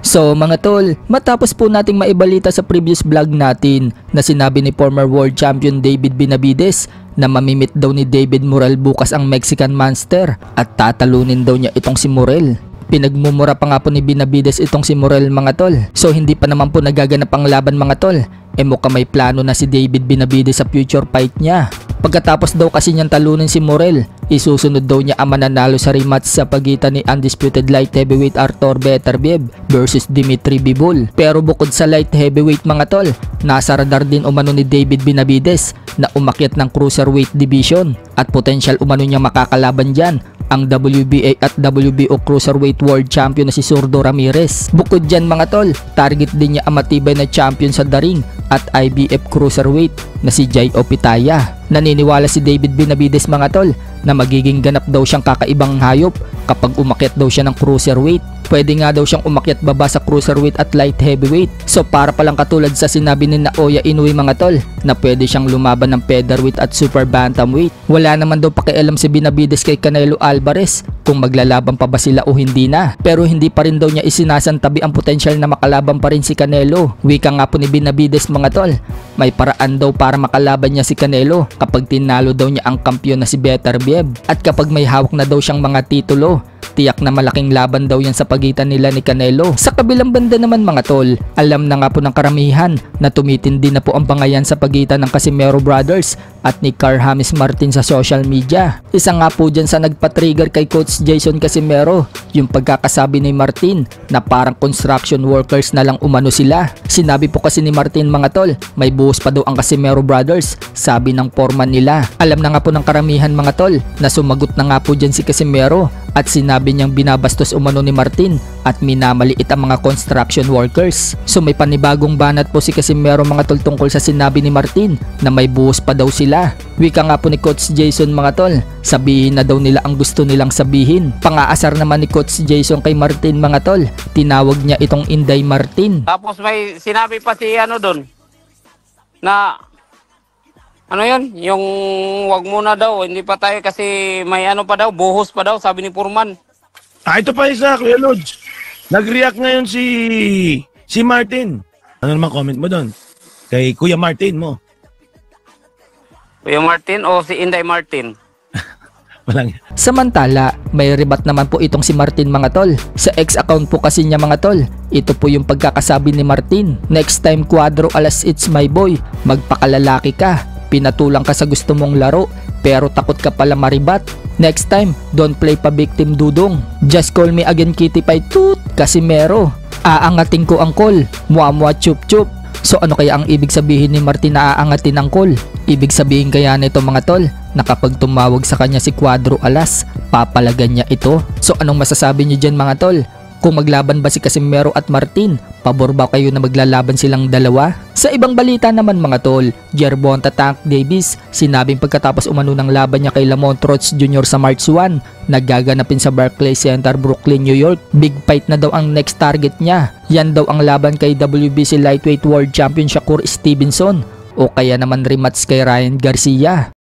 So mga tol, matapos po nating maibalita sa previous vlog natin na sinabi ni former world champion David Benavides na mamimit daw ni David Morrell bukas ang Mexican Monster at tatalunin daw niya itong si Morrell. Pinagmumura pa nga po ni Benavides itong si Morrell mga tol. So hindi pa naman po nagaganap ang laban mga tol. Mukhang may plano na si David Benavides sa future fight niya. Pagkatapos daw kasi niyang talunin si Morrell, isusunod daw niya ang mananalo sa rematch sa pagitan ni undisputed light heavyweight Artur Beterbiev versus Dimitri Bivol. Pero bukod sa light heavyweight mga tol, nasa radar din umano ni David Benavides na umakyat ng cruiserweight division at potential umano niya makakalaban dyan ang WBA at WBO Cruiserweight World Champion na si Zurdo Ramirez. Bukod dyan mga tol, target din niya ang matibay na champion sa daring at IBF Cruiserweight na si Jai Opitaya. Naniniwala si David Benavides mga tol na magiging ganap daw siyang kakaibang hayop kapag umakyat daw siya ng cruiserweight. Pwede nga daw siyang umakyat baba sa cruiserweight at light heavyweight. So para palang katulad sa sinabi ni Naoya Inoue mga tol na pwede siyang lumaban ng featherweight at super bantamweight. Wala naman daw pakialam si Benavides kay Canelo Alvarez kung maglalaban pa ba sila o hindi na. Pero hindi pa rin daw niya isinasantabi ang potensyal na makalaban pa rin si Canelo. Wika nga po ni Benavides mga tol, may paraan daw para makalaban niya si Canelo kapag tinalo daw niya ang kampiyon na si Beterbiev. At kapag may hawak na daw siyang mga titulo, tiyak na malaking laban daw yan sa pagitan nila ni Canelo. Sa kabilang banda naman mga tol, alam na nga po ng karamihan na tumitindi na po ang bangayan sa pagitan ng Casimero Brothers at ni Carl James Martin sa social media. Isa nga po dyan sa nagpa-trigger kay Coach Jason Casimero, yung pagkakasabi ni Martin na parang construction workers na lang umano sila. Sinabi po kasi ni Martin mga tol, may buhos pa daw ang Casimero Brothers, sabi ng foreman nila. Alam na nga po ng karamihan mga tol na sumagot na nga po dyan si Casimero at sinabi niyang binabastos umano ni Martin at minamaliit ang mga construction workers. So may panibagong banat po si Casimero mga tol tungkol sa sinabi ni Martin na may buhos pa daw sila. Wika nga po ni Coach Jason mga tol, sabihin na daw nila ang gusto nilang sabihin. Pangaasar naman ni Coach Jason kay Martin mga tol, tinawag niya itong Inday Martin. Tapos may sinabi pa si ano doon na ano yun, yung wag muna daw, hindi pa tayo kasi may ano pa daw, buhos pa daw, sabi ni Purman. Ito pa isa, Kuya Lodge. Nag-react ngayon si Martin. Ano naman comment mo doon? Kay Kuya Martin mo. Kuya Martin o si Inday Martin? Walang. Samantala, may rebat naman po itong si Martin mga tol. Sa ex-account po kasi niya mga tol, ito po yung pagkakasabi ni Martin. Next time Cuadro alas it's my boy, magpakalalaki ka. Pinatulang ka sa gusto mong laro pero takot ka pala maribat. Next time, don't play pa victim dudong. Just call me again Kitty Pie Toot Casimero. Aangatin ko ang call, muamua chup chup. So ano kaya ang ibig sabihin ni Martin na aangatin ang call? Ibig sabihin kaya nito mga tol na kapag tumawag sa kanya si Cuadro Alas, papalagan niya ito. So anong masasabi niyo dyan mga tol? Kung maglaban ba si Casimero at Martin, pabor ba kayo na maglalaban silang dalawa? Sa ibang balita naman mga tol, Gervonta Tank Davis, sinabing pagkatapos umano ng laban niya kay Lamont Roach Jr. sa March 1, nagaganapin sa Barclays Center, Brooklyn, New York. Big fight na daw ang next target niya. Yan daw ang laban kay WBC Lightweight World Champion Shakur Stevenson o kaya naman rematch kay Ryan Garcia.